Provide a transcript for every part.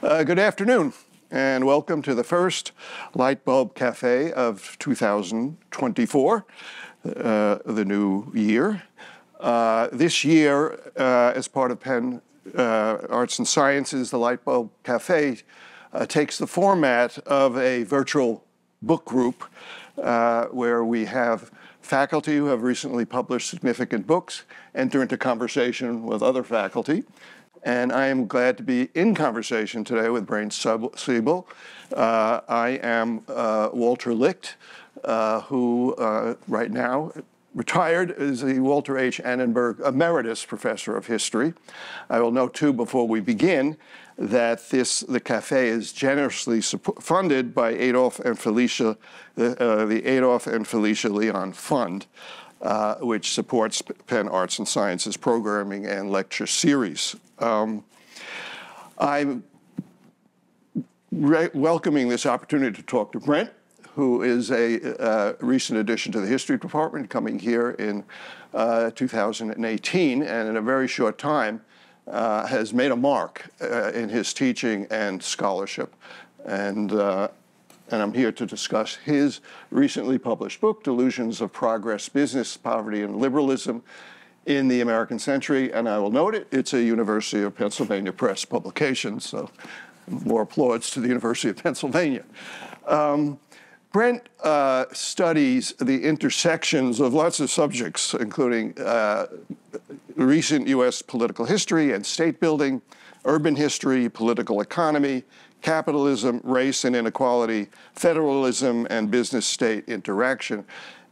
Good afternoon, and welcome to the first Light Bulb Cafe of 2024, the new year. This year, as part of Penn Arts and Sciences, the Light Bulb Cafe takes the format of a virtual book group where we have faculty who have recently published significant books enter into conversation with other faculty. And I am glad to be in conversation today with Brent Siebel. I am Walter Licht, who right now retired is the Walter H. Annenberg Emeritus Professor of History. I will note too before we begin that the cafe is generously funded by Adolf and Felicia, the Adolf and Felicia Leon Fund, which supports Penn Arts and Sciences programming and lecture series. I'm welcoming this opportunity to talk to Brent, who is a recent addition to the history department, coming here in 2018, and in a very short time has made a mark in his teaching and scholarship. And I'm here to discuss his recently published book, Delusions of Progress, Business, Poverty, and Liberalism in the American Century. And I will note it's a University of Pennsylvania Press publication, so more applause to the University of Pennsylvania. Brent studies the intersections of lots of subjects, including recent U.S. political history and state building, urban history, political economy, capitalism, race and inequality, federalism, and business-state interaction.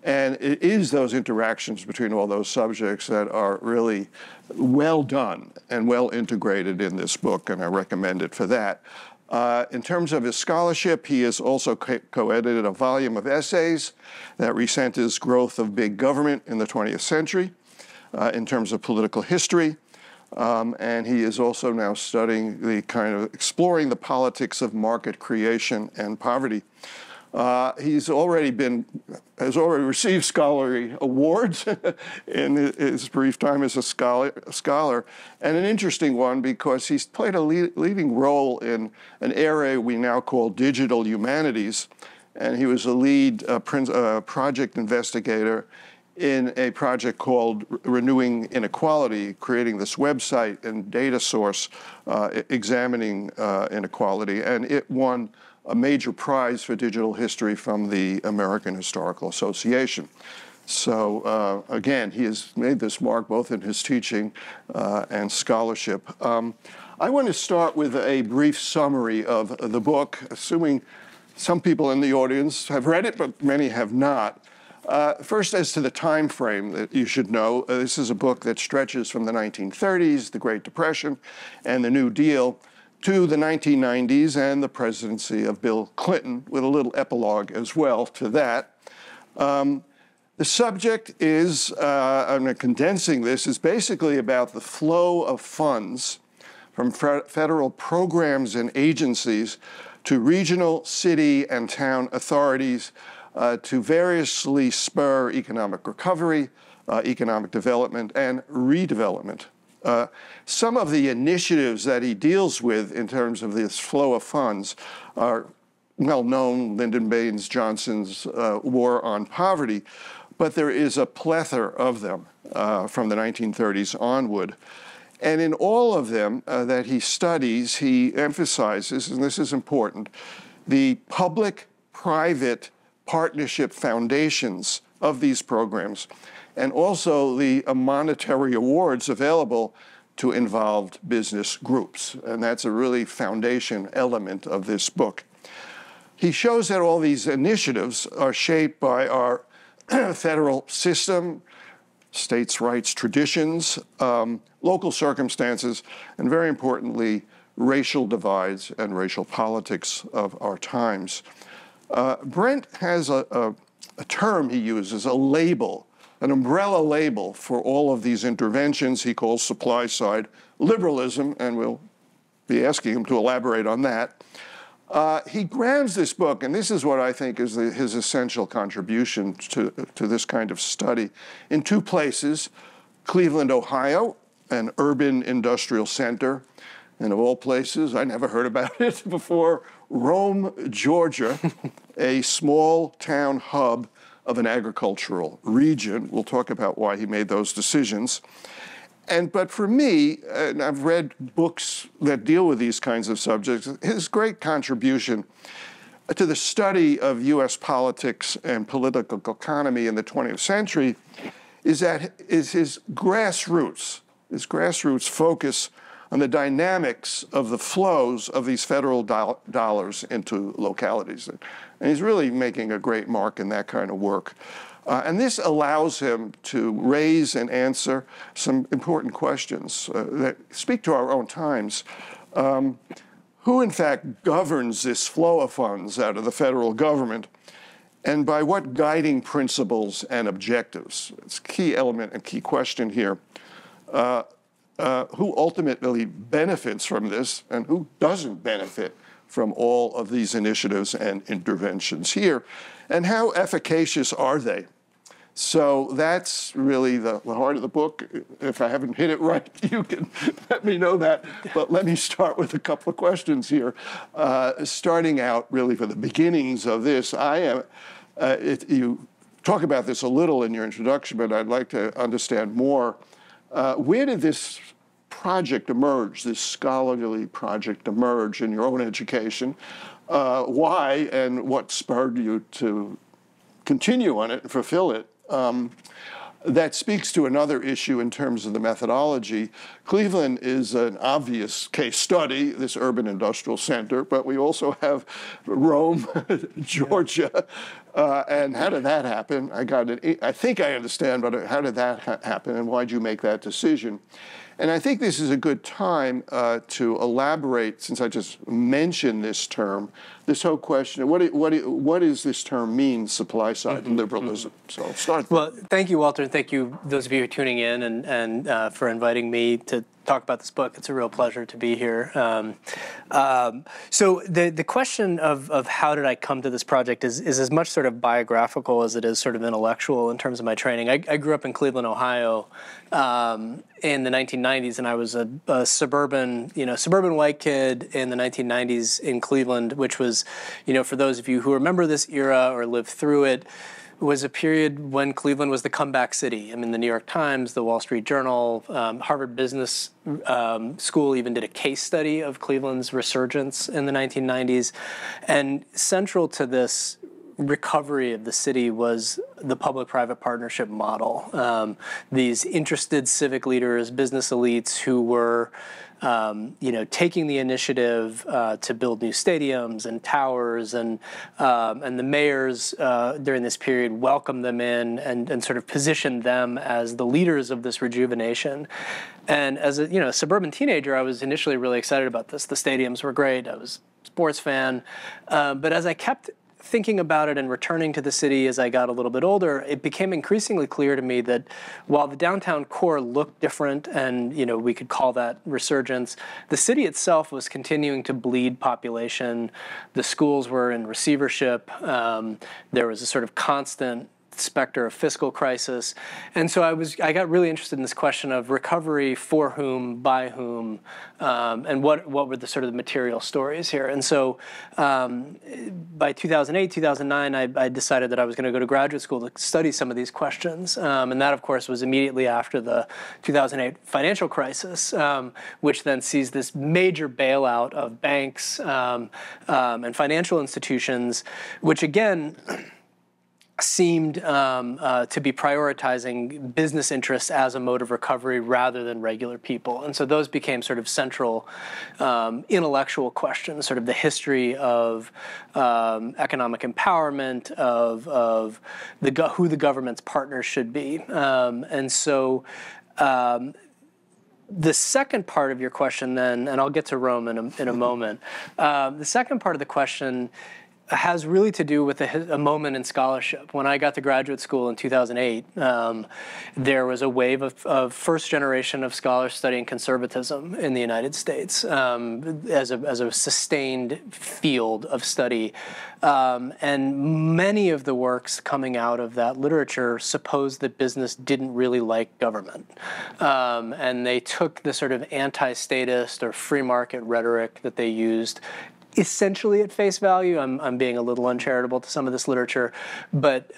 And it is those interactions between all those subjects that are really well done and well integrated in this book, and I recommend it for that. In terms of his scholarship, he has also co-edited a volume of essays that resent his growth of big government in the 20th century in terms of political history. And he is also now studying exploring the politics of market creation and poverty. Has already received scholarly awards in his brief time as a scholar, and an interesting one because he's played a leading role in an area we now call digital humanities, and he was a lead project investigator in a project called Renewing Inequality, creating this website and data source examining inequality, and it won a major prize for digital history from the American Historical Association. So again, he has made this mark both in his teaching and scholarship. I want to start with a brief summary of the book, assuming some people in the audience have read it, but many have not. First, as to the time frame that you should know, this is a book that stretches from the 1930s, the Great Depression, and the New Deal, to the 1990s and the presidency of Bill Clinton, with a little epilogue as well to that. The subject is, I'm condensing this, is basically about the flow of funds from federal programs and agencies to regional, city, and town authorities to variously spur economic recovery, economic development, and redevelopment. Some of the initiatives that he deals with in terms of this flow of funds are well known, Lyndon Baines Johnson's War on Poverty, but there is a plethora of them from the 1930s onward. And in all of them that he studies, he emphasizes, and this is important, the public-private partnership foundations of these programs, and also the monetary awards available to involved business groups. And that's a really foundation element of this book. He shows that all these initiatives are shaped by our federal system, states' rights traditions, local circumstances, and very importantly, racial divides and racial politics of our times. Brent has a term he uses, a label, an umbrella label for all of these interventions he calls supply-side liberalism, and we'll be asking him to elaborate on that. He grounds this book, and this is what I think is his essential contribution to this kind of study, in two places: Cleveland, Ohio, an urban industrial center, and of all places, I never heard about it before, Rome, Georgia, a small town hub of an agricultural region. We'll talk about why he made those decisions. But for me, and I've read books that deal with these kinds of subjects, his great contribution to the study of U.S. politics and political economy in the 20th century is his grassroots focus on the dynamics of the flows of these federal dollars into localities. And he's really making a great mark in that kind of work. And this allows him to raise and answer some important questions that speak to our own times. Who, in fact, governs this flow of funds out of the federal government, and by what guiding principles and objectives? It's a key element and key question here. Who ultimately benefits from this, and who doesn't benefit from all of these initiatives and interventions here, and how efficacious are they? So that's really the heart of the book. If I haven't hit it right, you can let me know that. But let me start with a couple of questions here. Starting out really for the beginnings of this, you talk about this a little in your introduction, but I'd like to understand more. Where did this project emerge, this scholarly project emerge in your own education? Why and what spurred you to continue on it and fulfill it? That speaks to another issue in terms of the methodology. Cleveland is an obvious case study, this urban industrial center, but we also have Rome, Georgia. And how did that happen? I think I understand, but how did that happen, and why did you make that decision? And I think this is a good time to elaborate, since I just mentioned this term, this whole question, what does this term mean, supply-side liberalism? So I'll start there. Well, thank you, Walter, and thank you, those of you who are tuning in, and for inviting me to talk about this book. It's a real pleasure to be here. So the question of how did I come to this project is as much sort of biographical as it is sort of intellectual in terms of my training. I grew up in Cleveland, Ohio, in the 1990s, and I was a suburban white kid in the 1990s in Cleveland, which was, for those of you who remember this era or lived through it, was a period when Cleveland was the comeback city. I mean, the New York Times, the Wall Street Journal, Harvard Business School even did a case study of Cleveland's resurgence in the 1990s. And central to this recovery of the city was the public-private partnership model. These interested civic leaders, business elites who were taking the initiative to build new stadiums and towers, and the mayors during this period welcomed them in and sort of positioned them as the leaders of this rejuvenation. And as a suburban teenager, I was initially really excited about this. The stadiums were great. I was a sports fan, but as I kept thinking about it and returning to the city as I got a little bit older, it became increasingly clear to me that while the downtown core looked different and, we could call that resurgence, the city itself was continuing to bleed population. The schools were in receivership. There was a sort of constant specter of fiscal crisis. And so I got really interested in this question of recovery for whom, by whom, and what were the sort of the material stories here. And so by 2008, 2009, I decided that I was going to go to graduate school to study some of these questions. And that, of course, was immediately after the 2008 financial crisis, which then sees this major bailout of banks and financial institutions, which again seemed to be prioritizing business interests as a mode of recovery rather than regular people. And so those became sort of central intellectual questions, sort of the history of economic empowerment, of who the government's partners should be. And so the second part of your question then, and I'll get to Rome in a moment, the second part of the question has really to do with a moment in scholarship. When I got to graduate school in 2008, there was a wave of first generation of scholars studying conservatism in the United States as a sustained field of study. And many of the works coming out of that literature supposed that business didn't really like government. And they took the sort of anti-statist or free market rhetoric that they used essentially at face value. I'm being a little uncharitable to some of this literature, but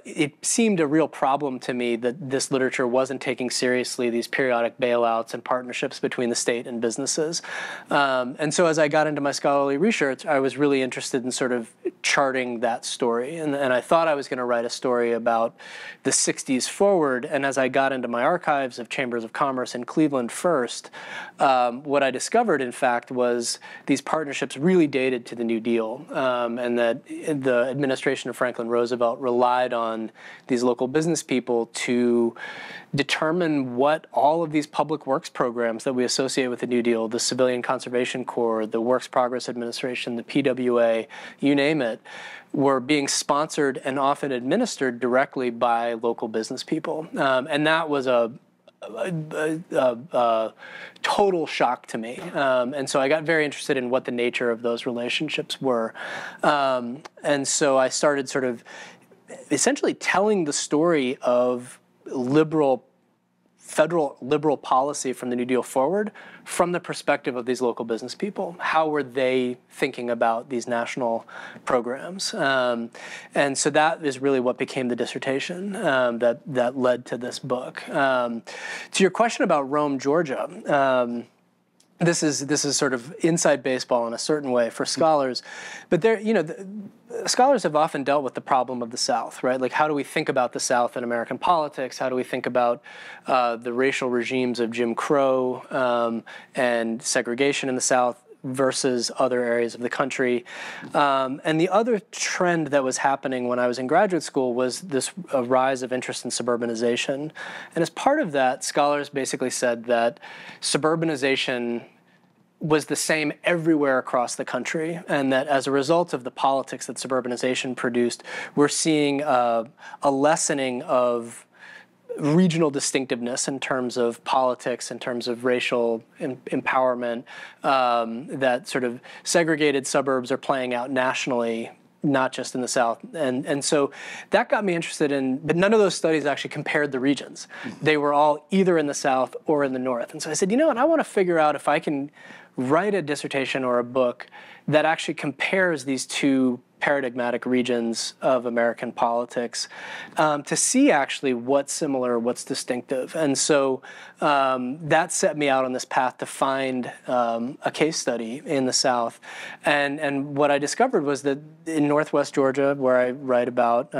it seemed a real problem to me that this literature wasn't taking seriously these periodic bailouts and partnerships between the state and businesses. And so as I got into my scholarly research, I was really interested in sort of charting that story. And I thought I was going to write a story about the 60s forward. And as I got into my archives of chambers of commerce in Cleveland first, what I discovered, in fact, was these partnerships really dated to the New Deal, and that the administration of Franklin Roosevelt relied on these local business people to determine what all of these public works programs that we associate with the New Deal, the Civilian Conservation Corps, the Works Progress Administration, the PWA, you name it, were being sponsored and often administered directly by local business people. And that was a total shock to me. And so I got very interested in what the nature of those relationships were. And so I started sort of essentially telling the story of federal liberal policy from the New Deal forward from the perspective of these local business people. How were they thinking about these national programs? And so that is really what became the dissertation that led to this book. To your question about Rome, Georgia, this is sort of inside baseball in a certain way for scholars, but scholars have often dealt with the problem of the South, right? Like, how do we think about the South in American politics? How do we think about the racial regimes of Jim Crow and segregation in the South versus other areas of the country? And the other trend that was happening when I was in graduate school was this rise of interest in suburbanization. And as part of that, scholars basically said that suburbanization was the same everywhere across the country, and that as a result of the politics that suburbanization produced, we're seeing a lessening of regional distinctiveness in terms of politics, in terms of racial empowerment, that sort of segregated suburbs are playing out nationally, not just in the South. And so that got me interested in, but none of those studies actually compared the regions. They were all either in the South or in the North. And so I said, you know what, I want to figure out if I can write a dissertation or a book that actually compares these two paradigmatic regions of American politics to see actually what's similar, what's distinctive. And so that set me out on this path to find a case study in the South. And what I discovered was that in Northwest Georgia, where I write about,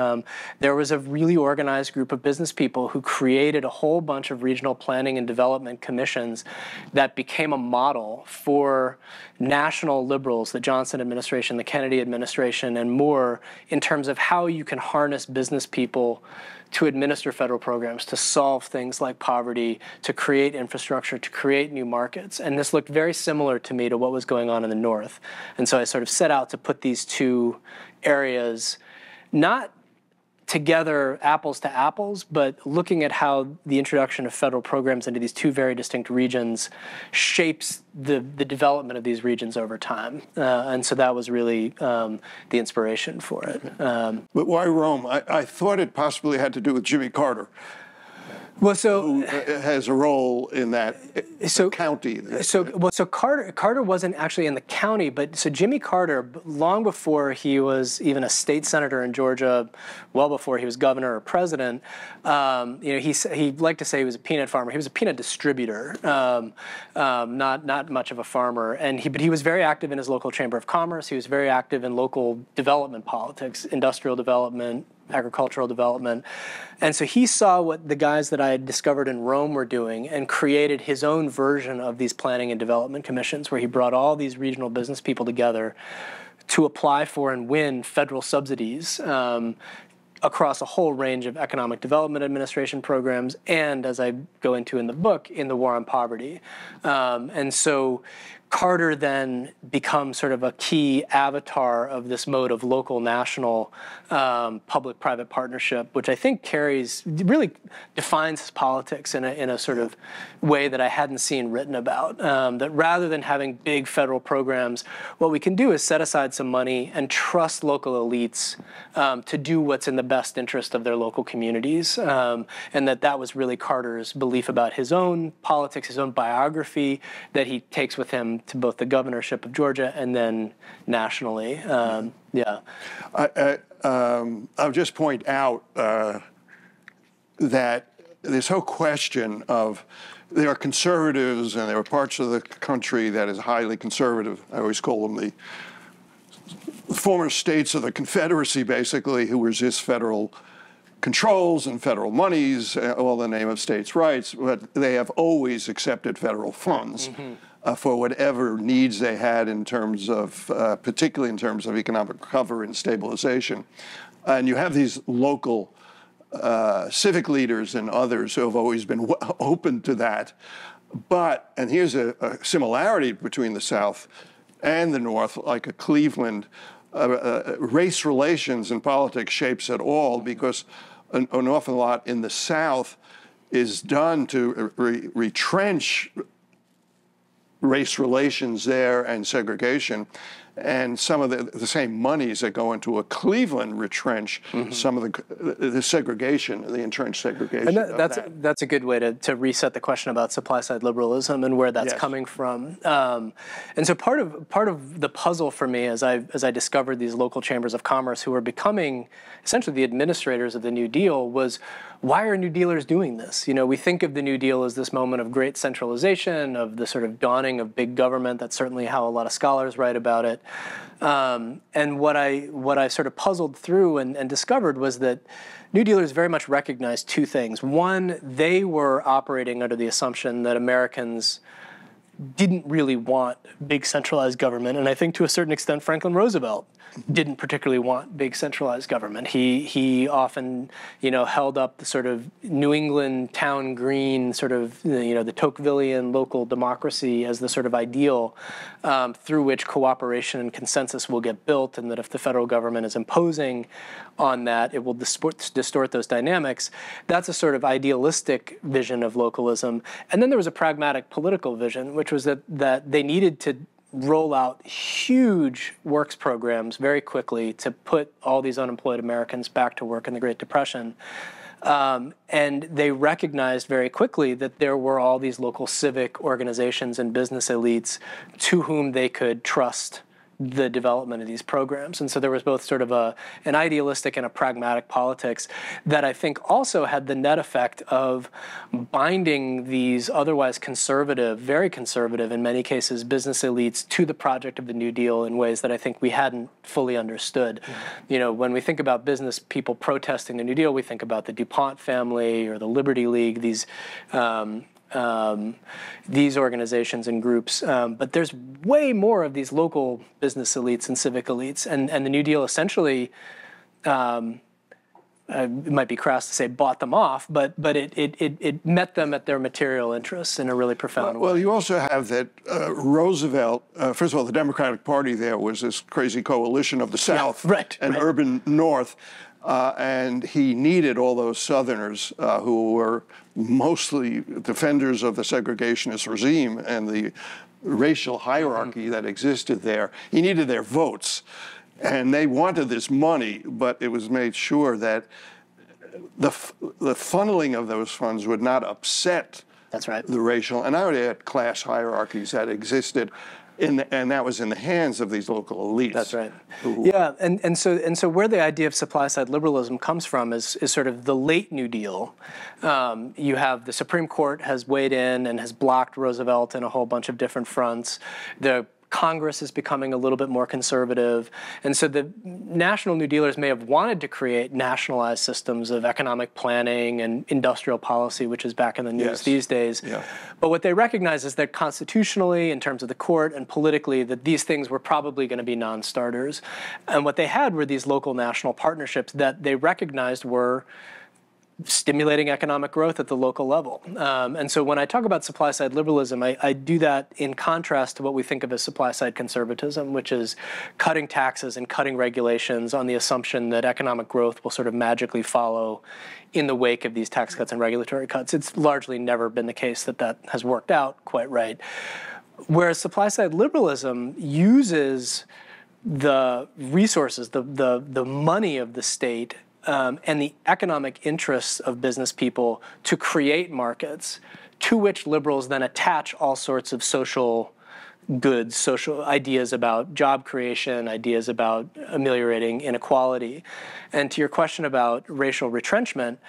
there was a really organized group of business people who created a whole bunch of regional planning and development commissions that became a model for national liberals, the Johnson administration, the Kennedy administration, and more, in terms of how you can harness business people to administer federal programs, to solve things like poverty, to create infrastructure, to create new markets. And this looked very similar to me to what was going on in the North. And so I sort of set out to put these two areas, not together apples to apples, but looking at how the introduction of federal programs into these two very distinct regions shapes the development of these regions over time. And so that was really the inspiration for it. But why Rome? I thought it possibly had to do with Jimmy Carter. Well, so who has a role in that county. So Carter wasn't actually in the county, but so Jimmy Carter, long before he was even a state senator in Georgia, well before he was governor or president, he liked to say he was a peanut farmer. He was a peanut distributor, not much of a farmer, but he was very active in his local chamber of commerce. He was very active in local development politics, industrial development, agricultural development. And so he saw what the guys that I had discovered in Rome were doing and created his own version of these planning and development commissions, where he brought all these regional business people together to apply for and win federal subsidies across a whole range of economic development administration programs, and, as I go into in the book, in the war on poverty. And so Carter then becomes sort of a key avatar of this mode of local national public-private partnership, which I think really defines his politics in a sort of way that I hadn't seen written about. That rather than having big federal programs, what we can do is set aside some money and trust local elites to do what's in the best interest of their local communities. And that was really Carter's belief about his own politics, his own biography that he takes with him to both the governorship of Georgia and then nationally. Yeah. I'll just point out that this whole question of there are conservatives and there are parts of the country that is highly conservative. I always call them the former states of the Confederacy, basically, who resist federal controls and federal monies, all in the name of states' rights, but they have always accepted federal funds. For whatever needs they had in terms of, particularly in terms of economic recovery and stabilization. And you have these local civic leaders and others who have always been open to that. But, and here's a similarity between the South and the North, like a Cleveland, race relations in politics shapes it all, because an awful lot in the South is done to retrench race relations there and segregation, and some of the same monies that go into a Cleveland retrench some of the segregation, the entrenched segregation. And that's a good way to reset the question about supply-side liberalism and where that's coming from. And so part of the puzzle for me as I discovered these local chambers of commerce who were becoming essentially the administrators of the New Deal was, why are New Dealers doing this? You know, we think of the New Deal as this moment of great centralization, of the sort of dawning of big government. That's certainly how a lot of scholars write about it. And what I sort of puzzled through and discovered was that New Dealers very much recognized two things. One, they were operating under the assumption that Americans didn't really want big centralized government, and I think to a certain extent Franklin Roosevelt didn't particularly want big centralized government. He often, held up the sort of New England town green sort of, the Tocquevillian local democracy as the sort of ideal through which cooperation and consensus will get built, and that if the federal government is imposing on that, it will distort those dynamics. That's a sort of idealistic vision of localism. And then there was a pragmatic political vision, which was that they needed to roll out huge works programs very quickly to put all these unemployed Americans back to work in the Great Depression. And they recognized very quickly that there were all these local civic organizations and business elites to whom they could trust the development of these programs. And so there was both sort of an idealistic and a pragmatic politics that I think also had the net effect of binding these otherwise conservative, very conservative in many cases, business elites to the project of the New Deal in ways that I think we hadn't fully understood. When we think about business people protesting the New Deal, we think about the DuPont family or the Liberty League, these organizations and groups, but there's way more of these local business elites and civic elites, and the New Deal essentially, it might be crass to say bought them off, but it met them at their material interests in a really profound way. Well, you also have that Roosevelt, first of all, the Democratic Party there was this crazy coalition of the South and urban North. And he needed all those Southerners who were mostly defenders of the segregationist regime and the racial hierarchy that existed there. He needed their votes. And they wanted this money, but it was made sure that the funneling of those funds would not upset the racial and I would add class hierarchies that existed. And that was in the hands of these local elites. That's right. Yeah, and so where the idea of supply-side liberalism comes from is sort of the late New Deal. You have the Supreme Court has weighed in and has blocked Roosevelt in a whole bunch of different fronts. The Congress is becoming a little bit more conservative. And so the national New Dealers may have wanted to create nationalized systems of economic planning and industrial policy, which is back in the news these days. But what they recognize is that constitutionally, in terms of the court, and politically, that these things were probably going to be non-starters. And what they had were these local national partnerships that they recognized were stimulating economic growth at the local level. And so when I talk about supply-side liberalism, I do that in contrast to what we think of as supply-side conservatism, which is cutting taxes and cutting regulations on the assumption that economic growth will sort of magically follow in the wake of these tax cuts and regulatory cuts. It's largely never been the case that that has worked out quite right. Whereas supply-side liberalism uses the resources, the money of the state, and the economic interests of business people to create markets to which liberals then attach all sorts of social goods, social ideas about job creation, ideas about ameliorating inequality. And to your question about racial retrenchment,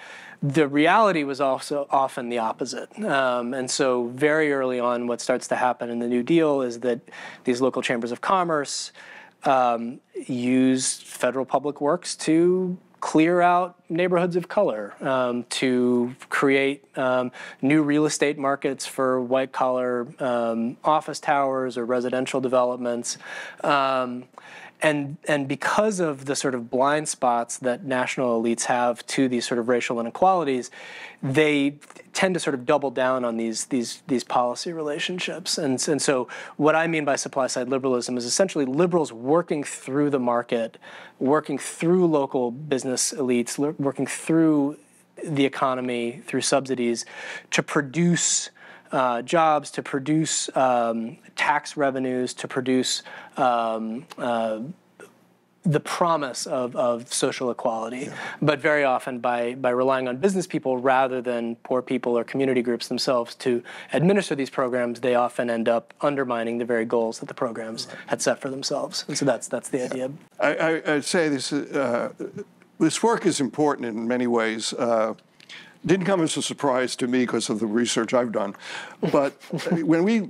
the reality was also often the opposite. And so very early on, what starts to happen in the New Deal is that these local chambers of commerce use federal public works to clear out neighborhoods of color, to create new real estate markets for white-collar office towers or residential developments. And because of the sort of blind spots that national elites have to these sort of racial inequalities, they tend to sort of double down on these policy relationships. And so what I mean by supply-side liberalism is essentially liberals working through the market, working through local business elites, working through the economy, through subsidies, to produce jobs, to produce tax revenues, to produce the promise of social equality, but very often by relying on business people rather than poor people or community groups themselves to administer these programs, they often end up undermining the very goals that the programs had set for themselves. And so that's the idea. I'd say this work is important in many ways. Didn't come as a surprise to me because of the research I've done, but when we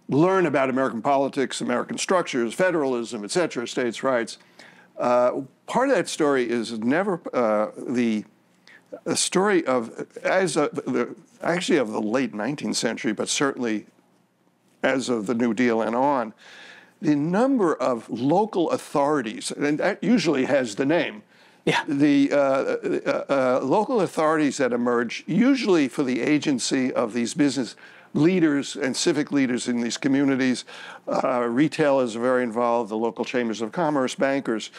learn about American politics, American structures, federalism, et cetera, states' rights, part of that story is never the story of, actually of the late 19th century, but certainly as of the New Deal and on, the number of local authorities, and that usually has the name, the local authorities that emerge, usually for the agency of these business leaders and civic leaders in these communities. Retailers are very involved, the local chambers of commerce, bankers,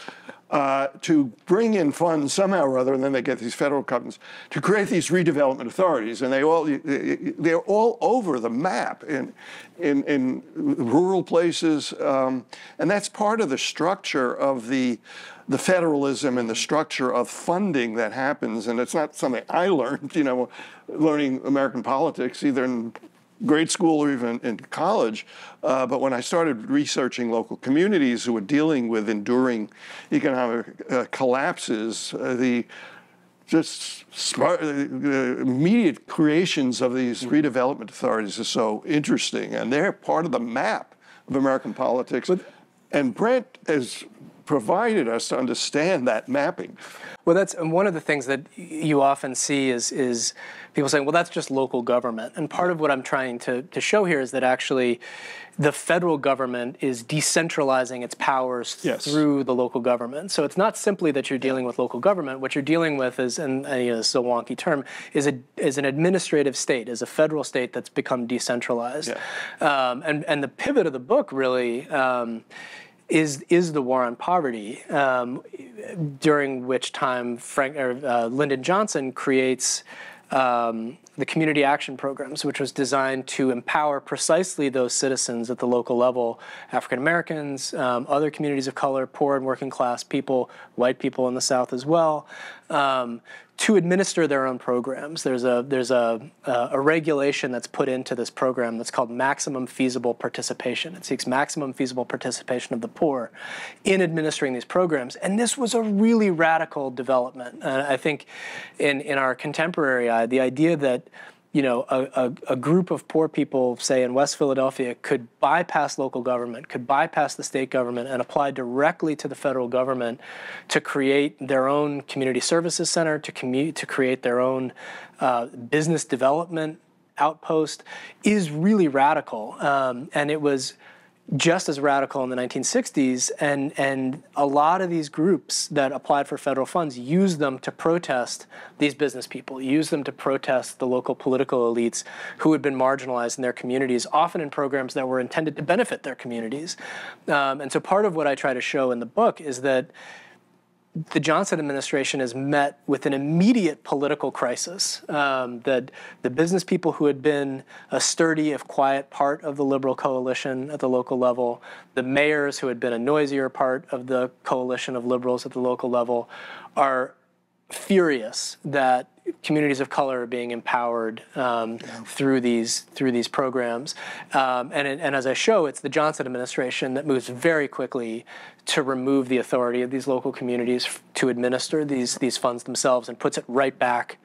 to bring in funds somehow or other, and then they get these federal companies to create these redevelopment authorities, and they're all over the map in rural places, and that's part of the structure of the federalism and the structure of funding that happens. And it's not something I learned, learning American politics, either in grade school or even in college, but when I started researching local communities who were dealing with enduring economic collapses, the immediate creations of these redevelopment authorities are so interesting, and they're part of the map of American politics. And Brent has provided us to understand that mapping. Well, that's one of the things that you often see is people saying, well, that's just local government. And part of what I'm trying to show here is that actually the federal government is decentralizing its powers through the local government. So it's not simply that you're dealing with local government. What you're dealing with is, and this is a wonky term, is an administrative state, is a federal state that's become decentralized. And the pivot of the book really is the war on poverty, during which time Lyndon Johnson creates the Community Action Programs, which was designed to empower precisely those citizens at the local level, African Americans, other communities of color, poor and working class people, white people in the South as well, to administer their own programs. There's a regulation that's put into this program that's called maximum feasible participation. It seeks maximum feasible participation of the poor in administering these programs. And this was a really radical development. I think in our contemporary eye, the idea that a group of poor people, say in West Philadelphia, could bypass local government, could bypass the state government and apply directly to the federal government to create their own community services center, to create their own business development outpost, is really radical. And it was just as radical in the 1960s, and a lot of these groups that applied for federal funds used them to protest these business people, used them to protest the local political elites who had been marginalized in their communities, often in programs that were intended to benefit their communities. And so part of what I try to show in the book is that the Johnson administration is met with an immediate political crisis. That the business people who had been a sturdy, if quiet part of the liberal coalition at the local level, the mayors who had been a noisier part of the coalition of liberals at the local level, are furious that communities of color are being empowered through these programs, and as I show, it's the Johnson administration that moves very quickly to remove the authority of these local communities to administer these funds themselves, and puts it right back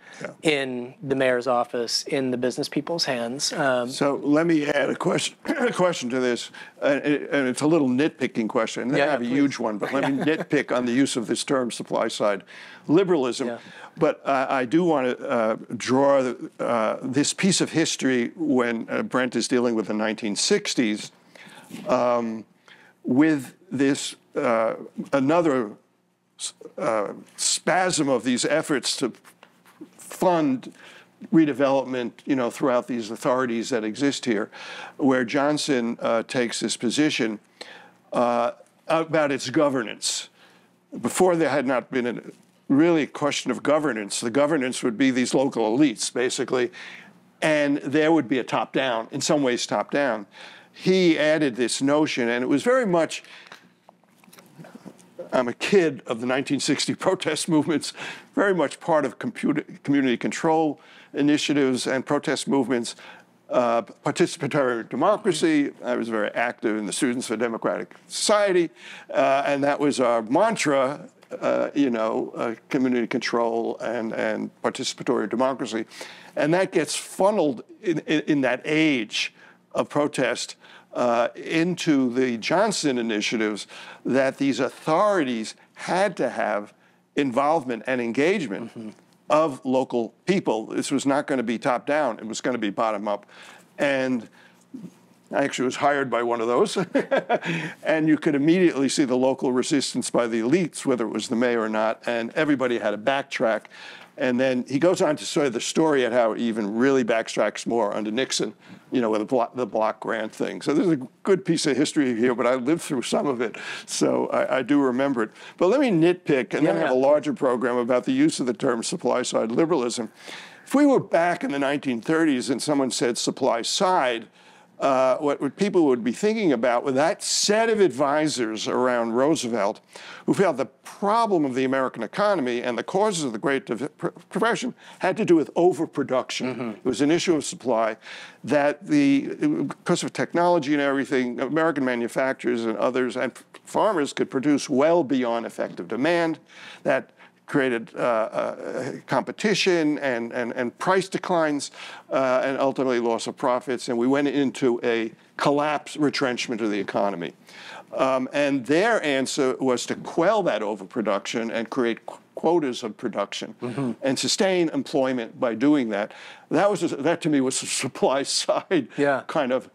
in the mayor's office, in the business people's hands. So let me add a question to this, and it's a little nitpicking question. I have a huge one, but let me nitpick on the use of this term, supply side liberalism. Yeah. But I do want to draw this piece of history when Brent is dealing with the 1960s with this another spasm of these efforts to fund redevelopment, throughout these authorities that exist here, where Johnson takes this position about its governance. Before, there had not been really a question of governance. The governance would be these local elites, basically, and there would be a top-down, in some ways top-down. He added this notion, and it was very much, I'm a kid of the 1960 protest movements, very much part of community control initiatives and protest movements, participatory democracy. I was very active in the Students for Democratic Society, and that was our mantra, community control and participatory democracy. And that gets funneled in that age of protest into the Johnson initiatives, that these authorities had to have involvement and engagement of local people. This was not going to be top down, it was going to be bottom up. And I actually was hired by one of those. And you could immediately see the local resistance by the elites, whether it was the mayor or not, and everybody had to backtrack. And then he goes on to say the story at how he even really backtracks more under Nixon, with the block grant thing. So there's a good piece of history here, but I lived through some of it, so I do remember it. But let me nitpick and then have a larger program about the use of the term supply-side liberalism. If we were back in the 1930s and someone said supply side, what people would be thinking about with that set of advisors around Roosevelt, who felt the problem of the American economy and the causes of the Great Depression had to do with overproduction. It was an issue of supply that because of technology and everything, American manufacturers and others and farmers could produce well beyond effective demand. That created competition and price declines and ultimately loss of profits, and we went into a collapse, retrenchment of the economy. And their answer was to quell that overproduction and create quotas of production and sustain employment by doing that. That to me was a supply side kind of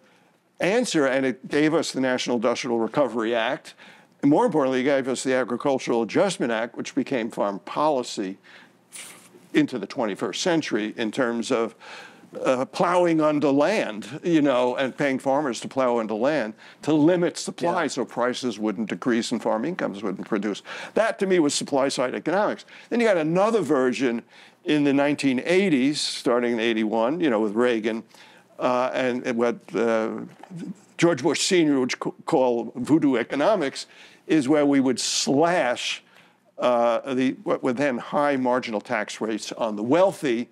answer, and it gave us the National Industrial Recovery Act. And more importantly, it gave us the Agricultural Adjustment Act, which became farm policy into the 21st century in terms of plowing under land, and paying farmers to plow under land to limit supply so prices wouldn't decrease and farm incomes wouldn't produce. That, to me, was supply-side economics. Then you got another version in the 1980s, starting in 81, with Reagan, and what George Bush Sr. would call voodoo economics, is where we would slash what were then high marginal tax rates on the wealthy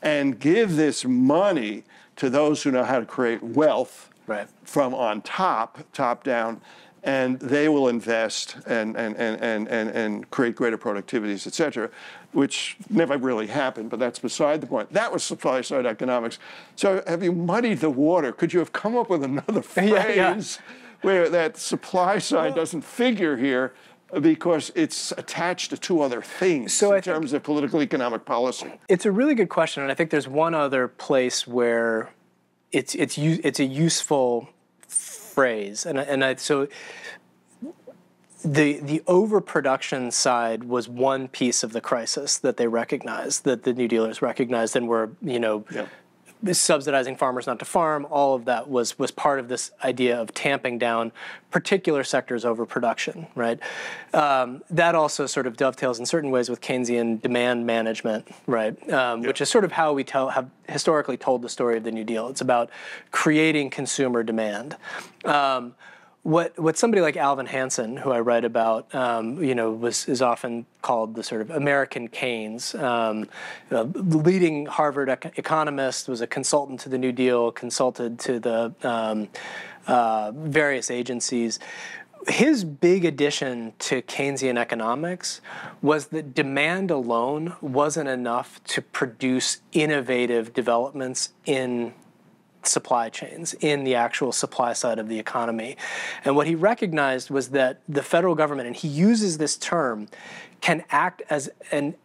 and give this money to those who know how to create wealth from on top down, and they will invest and create greater productivities, et cetera, which never really happened, but that's beside the point. That was supply-side economics. So have you muddied the water? Could you have come up with another phrase where that supply side doesn't figure here because it's attached to two other things in terms of political economic policy? It's a really good question, and I think there's one other place where it's a useful phrase, so the overproduction side was one piece of the crisis that they recognized, that the New Dealers recognized, and were subsidizing farmers not to farm. All of that was part of this idea of tamping down particular sectors' overproduction, right? That also sort of dovetails in certain ways with Keynesian demand management, right? Which is sort of how we have historically told the story of the New Deal. It's about creating consumer demand. What somebody like Alvin Hansen, who I write about, is often called the sort of American Keynes, leading Harvard economist, was a consultant to the New Deal, consulted to the various agencies. His big addition to Keynesian economics was that demand alone wasn't enough to produce innovative developments in supply chains, in the actual supply side of the economy. And what he recognized was that the federal government, and he uses this term, can act as an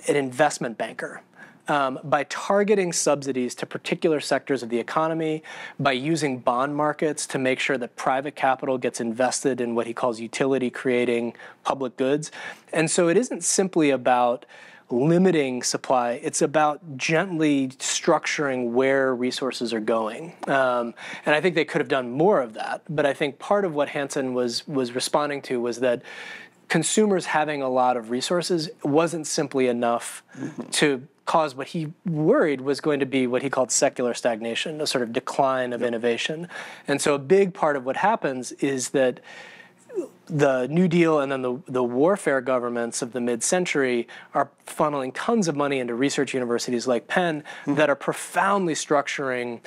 investment banker by targeting subsidies to particular sectors of the economy, by using bond markets to make sure that private capital gets invested in what he calls utility-creating public goods. And so it isn't simply about limiting supply, it's about gently structuring where resources are going. And I think they could have done more of that, but I think part of what Hansen was responding to was that consumers having a lot of resources wasn't simply enough to cause what he worried was going to be what he called secular stagnation, a sort of decline of innovation. And so a big part of what happens is that the New Deal and then the warfare governments of the mid-century are funneling tons of money into research universities like Penn that are profoundly structuring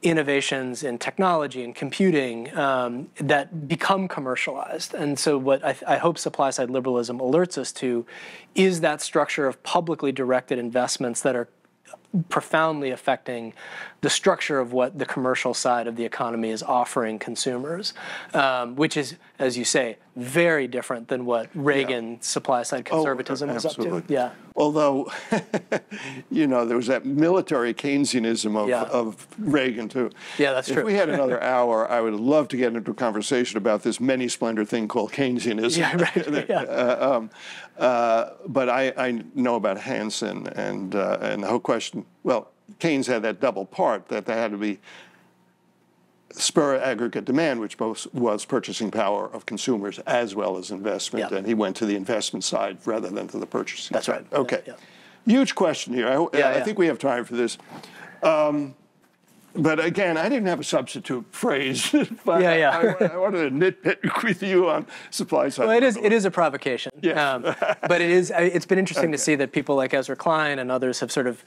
innovations in technology and computing that become commercialized. And so what I hope supply-side liberalism alerts us to is that structure of publicly directed investments that are profoundly affecting the structure of what the commercial side of the economy is offering consumers, which is, as you say, very different than what Reagan supply-side conservatism was up to. Yeah. Although, there was that military Keynesianism of Reagan, too. Yeah, that's true. If we had another hour, I would love to get into a conversation about this many-splendor thing called Keynesianism. Yeah, right. But I know about Hansen and the whole question. Well, Keynes had that double part, that there had to be spur aggregate demand, which both was purchasing power of consumers as well as investment. And he went to the investment side rather than to the purchasing That's side. right. Okay. Yeah. Huge question here. I think we have time for this. But again, I didn't have a substitute phrase. But I wanted to nitpick with you on supply side. Well, it is a provocation. Yeah. But it's been interesting to see that people like Ezra Klein and others have sort of,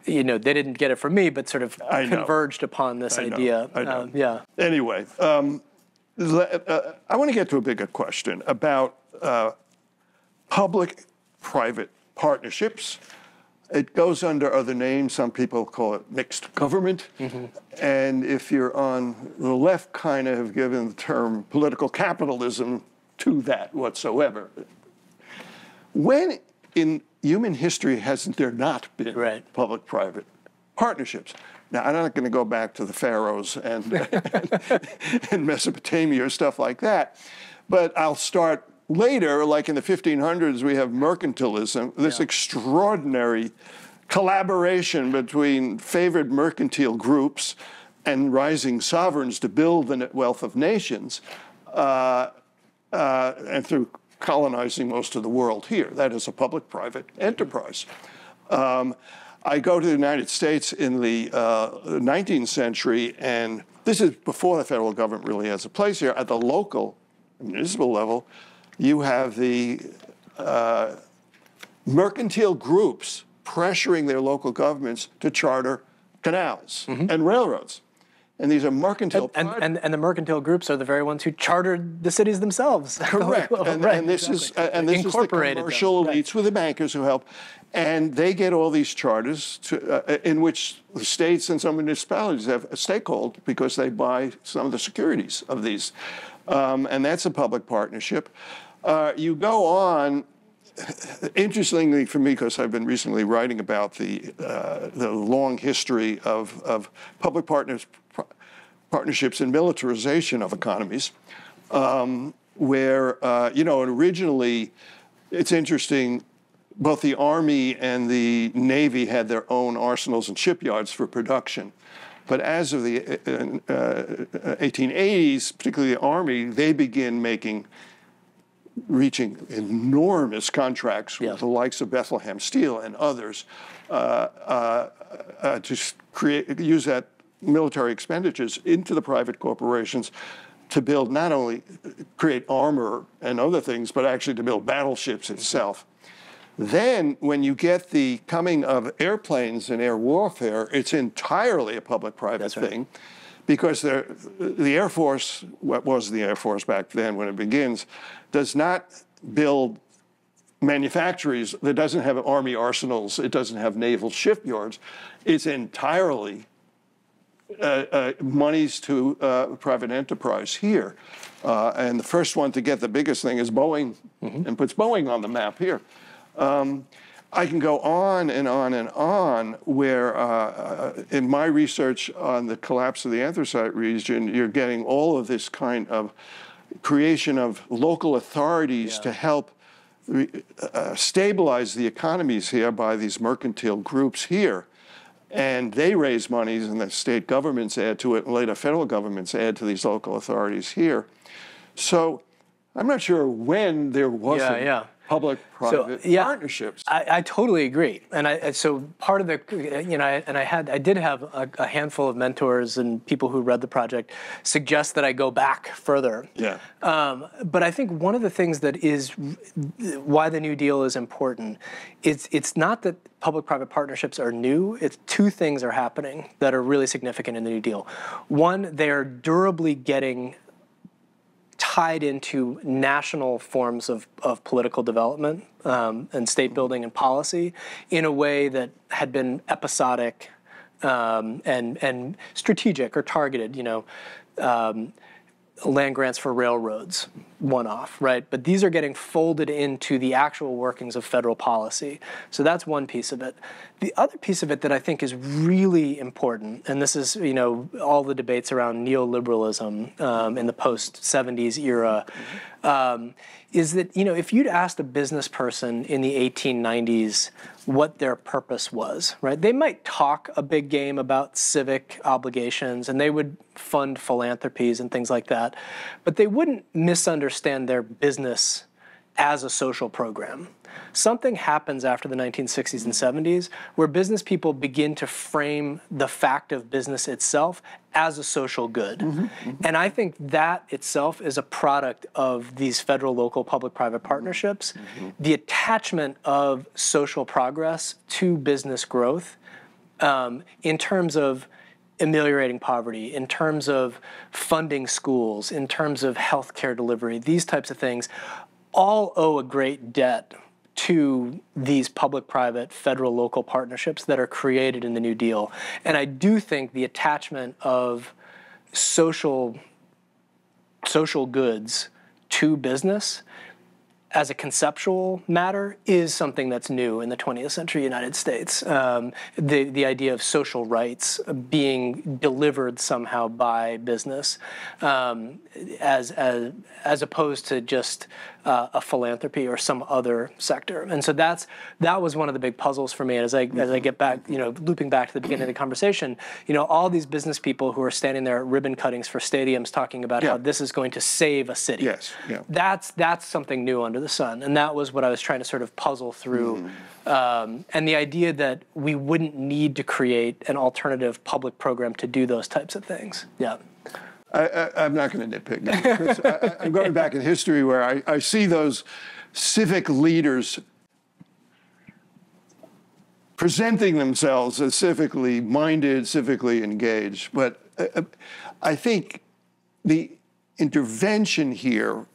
they didn't get it from me, but sort of converged upon this idea. I know. Anyway, I want to get to a bigger question about public-private partnerships. It goes under other names. Some people call it mixed government. And if you're on the left, kind of have given the term political capitalism to that whatsoever. When in human history hasn't there not been public-private partnerships? Now, I'm not going to go back to the pharaohs and Mesopotamia or stuff like that, but I'll start later, like in the 1500s, we have mercantilism, this extraordinary collaboration between favored mercantile groups and rising sovereigns to build the wealth of nations, and through colonizing most of the world here. That is a public-private enterprise. I go to the United States in the 19th century, and this is before the federal government really has a place here. At the local municipal level, you have the mercantile groups pressuring their local governments to charter canals and railroads. And these are mercantile and the mercantile groups are the very ones who chartered the cities themselves. Correct. And this is the commercial elites with the bankers who help. And they get all these charters in which the states and some municipalities have a stakehold because they buy some of the securities of these. And that's a public partnership. You go on, interestingly for me, because I've been recently writing about the long history of public partnerships and militarization of economies, where, originally, it's interesting, both the Army and the Navy had their own arsenals and shipyards for production. But as of the 1880s, particularly the Army, they begin reaching enormous contracts with the likes of Bethlehem Steel and others to use that military expenditures into the private corporations to build, not only create armor and other things, but actually to build battleships itself. Then, when you get the coming of airplanes and air warfare, it's entirely a public-private thing, because the Air Force, what was the Air Force back then when it begins, does not build manufactories. It doesn't have Army arsenals. It doesn't have naval shipyards. It's entirely monies to private enterprise here. And the first one to get the biggest thing is Boeing, and puts Boeing on the map here. I can go on and on and on, where in my research on the collapse of the anthracite region, you're getting all of this kind of creation of local authorities to help stabilize the economies here by these mercantile groups here. And they raise monies, and the state governments add to it, and later federal governments add to these local authorities here. So I'm not sure when there wasn't public-private partnerships. I totally agree, and so part of the, I did have a handful of mentors and people who read the project suggest that I go back further. But I think one of the things that is why the New Deal is important, it's not that public-private partnerships are new. It's two things are happening that are really significant in the New Deal. One, they are durably getting tied into national forms of political development and state building and policy in a way that had been episodic and strategic or targeted, land grants for railroads, one-off, right? But these are getting folded into the actual workings of federal policy. So that's one piece of it. The other piece of it that I think is really important, and this is, all the debates around neoliberalism in the post-70s era, is that, if you'd asked a business person in the 1890s what their purpose was, right? They might talk a big game about civic obligations, and they would fund philanthropies and things like that, but they wouldn't misunderstand their business as a social program. Something happens after the 1960s and 70s where business people begin to frame the fact of business itself as a social good. And I think that itself is a product of these federal, local, public-private partnerships. The attachment of social progress to business growth in terms of ameliorating poverty, in terms of funding schools, in terms of healthcare delivery, these types of things all owe a great debt to these public-private, federal, local partnerships that are created in the New Deal. And I do think the attachment of social goods to business as a conceptual matter is something that's new in the 20th century United States. The idea of social rights being delivered somehow by business as opposed to just a philanthropy or some other sector. And so that was one of the big puzzles for me. And as I get back, looping back to the beginning of the conversation, all these business people who are standing there at ribbon cuttings for stadiums talking about how this is going to save a city. That's something new under the sun. And that was what I was trying to sort of puzzle through. And the idea that we wouldn't need to create an alternative public program to do those types of things. I'm not going to nitpick now, because I'm going back in history where I see those civic leaders presenting themselves as civically minded, civically engaged. But I think the intervention here,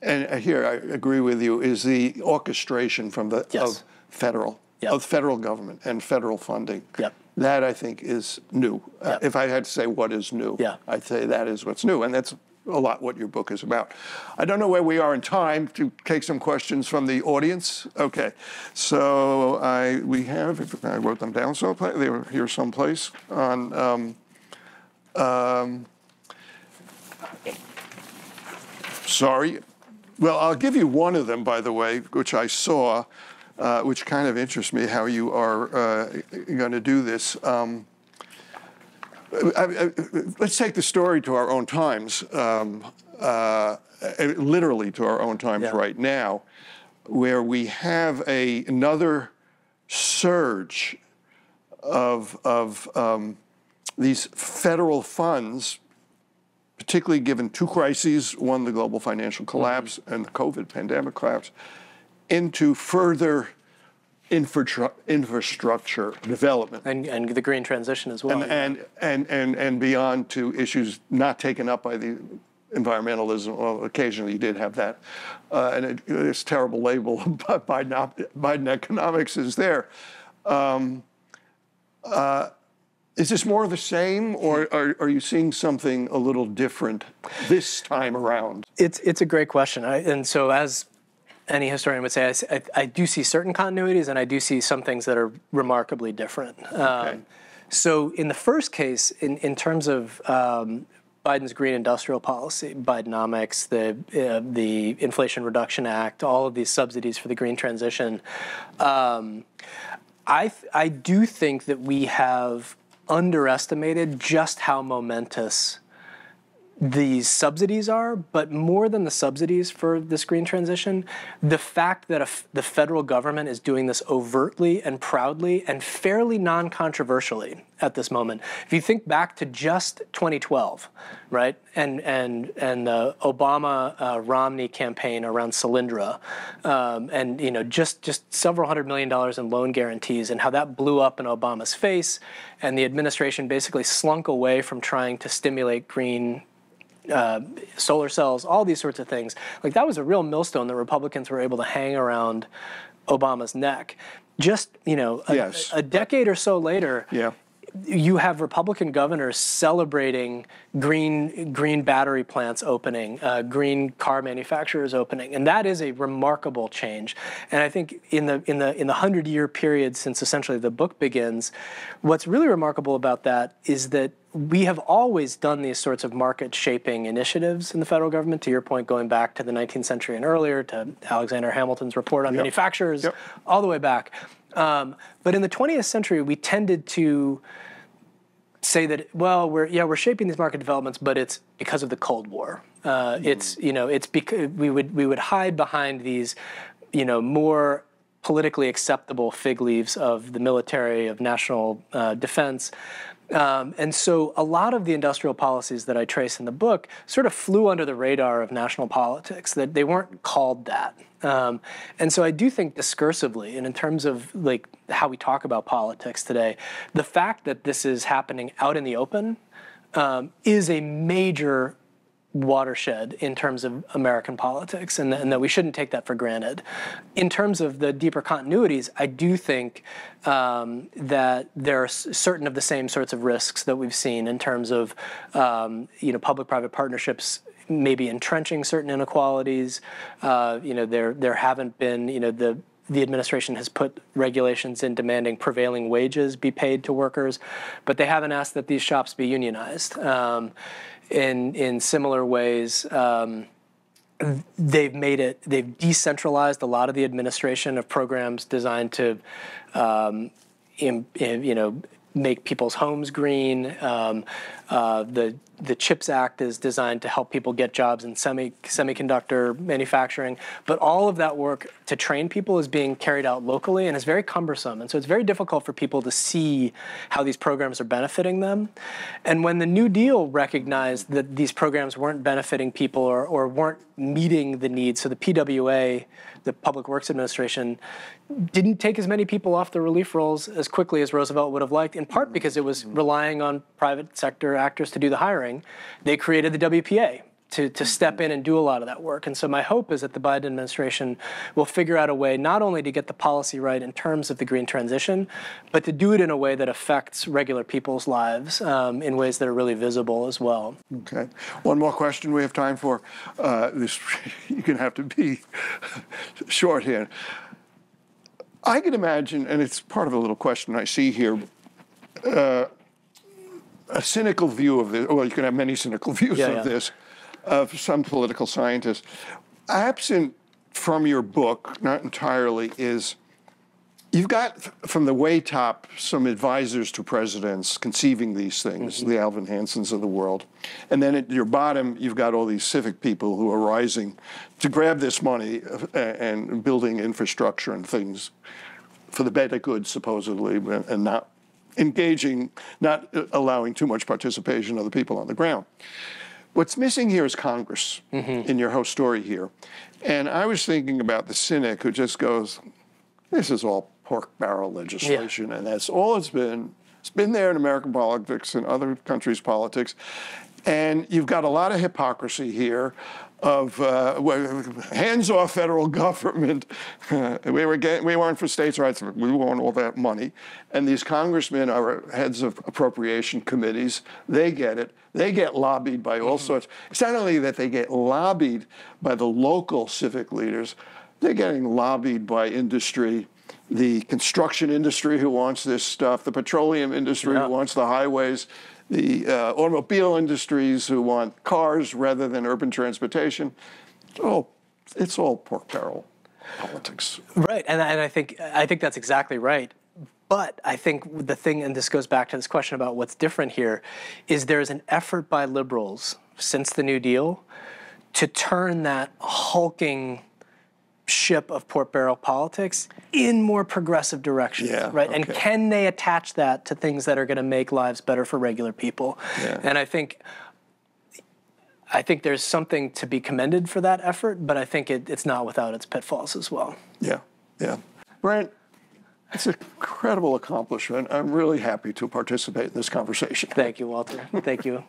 and here I agree with you, is the orchestration from the of federal government and federal funding. That, I think, is new. If I had to say what is new, I'd say that is what's new. And that's a lot what your book is about. I don't know where we are in time to take some questions from the audience. Okay. So I wrote them down, so they were here someplace on Sorry. Well, I'll give you one of them, by the way, which I saw, which kind of interests me how you are going to do this. Let's take the story to our own times, literally to our own times right now, where we have another surge of these federal funds, particularly given two crises, one, the global financial collapse and the COVID pandemic collapse, into further infrastructure development. And the green transition as well. And beyond to issues not taken up by the environmentalism. Well, occasionally you did have that. And this terrible label, Biden economics is there. Is this more of the same, or are you seeing something a little different this time around? It's a great question. And so as any historian would say, I do see certain continuities, and I do see some things that are remarkably different. Okay. So in the first case, in terms of Biden's green industrial policy, Bidenomics, the Inflation Reduction Act, all of these subsidies for the green transition, I do think that we have underestimated just how momentous these subsidies are, but more than the subsidies for this green transition, the fact that the federal government is doing this overtly and proudly and fairly non-controversially at this moment. If you think back to just 2012, right, and the Obama-Romney campaign around Solyndra, and just several $100 million in loan guarantees, and how that blew up in Obama's face, and the administration basically slunk away from trying to stimulate green solar cells, all these sorts of things. Like, that was a real millstone that Republicans were able to hang around Obama's neck. Just, a decade or so later, you have Republican governors celebrating green battery plants opening, green car manufacturers opening, and that is a remarkable change. And I think in the 100-year period since essentially the book begins, what's really remarkable about that is that we have always done these sorts of market-shaping initiatives in the federal government, to your point, going back to the 19th century and earlier, to Alexander Hamilton's report on manufacturers, all the way back. But in the 20th century, we tended to say that, well, we're shaping these market developments, but it's because of the Cold War. It's because we would hide behind these, more politically acceptable fig leaves of the military, of national defense. And so a lot of the industrial policies that I trace in the book sort of flew under the radar of national politics, that they weren't called that. And so I do think discursively, and in terms of like how we talk about politics today, the fact that this is happening out in the open is a major watershed in terms of American politics, and that we shouldn't take that for granted. In terms of the deeper continuities, I do think that there are certain of the same sorts of risks that we've seen in terms of public-private partnerships maybe entrenching certain inequalities. There haven't been, the administration has put regulations in demanding prevailing wages be paid to workers, but they haven't asked that these shops be unionized. In similar ways, they've decentralized a lot of the administration of programs designed to, make people's homes green. The CHIPS Act is designed to help people get jobs in semiconductor manufacturing, but all of that work to train people is being carried out locally and is very cumbersome. And so it's very difficult for people to see how these programs are benefiting them. And when the New Deal recognized that these programs weren't benefiting people or weren't meeting the needs, so the PWA, the Public Works Administration, didn't take as many people off the relief rolls as quickly as Roosevelt would have liked, in part because it was relying on private sector actors to do the hiring. They created the WPA to step in and do a lot of that work. And so my hope is that the Biden administration will figure out a way not only to get the policy right in terms of the green transition, but to do it in a way that affects regular people's lives in ways that are really visible as well. Okay. One more question we have time for. This you're going to have to be short here. I can imagine, and it's part of a little question I see here, a cynical view of this. Well, you can have many cynical views of this. of some political scientists. Absent from your book, not entirely, is you've got from the way top some advisors to presidents conceiving these things, the Alvin Hansens of the world. And then at your bottom, you've got all these civic people who are rising to grab this money and building infrastructure and things for the better good, supposedly, and not engaging, not allowing too much participation of the people on the ground. What's missing here is Congress in your whole story here. And I was thinking about the cynic who just goes, this is all pork barrel legislation, and that's all it's been. It's been there in American politics and other countries' politics. And you've got a lot of hypocrisy here of hands-off federal government. We weren't for states' rights. We want all that money. And these congressmen are heads of appropriation committees. They get it. They get lobbied by all sorts. It's not only that they get lobbied by the local civic leaders, they're getting lobbied by industry, the construction industry who wants this stuff, the petroleum industry who wants the highways, the automobile industries who want cars rather than urban transportation. It's all pork barrel politics. Right, and I think that's exactly right. But I think the thing, and this goes back to this question about what's different here, is there's an effort by liberals since the New Deal to turn that hulking ship of pork barrel politics in more progressive directions, right? Okay. And can they attach that to things that are going to make lives better for regular people? Yeah. And I think there's something to be commended for that effort, but I think it's not without its pitfalls as well. Yeah, yeah. Brent, it's an incredible accomplishment. I'm really happy to participate in this conversation. Thank you, Walter. Thank you.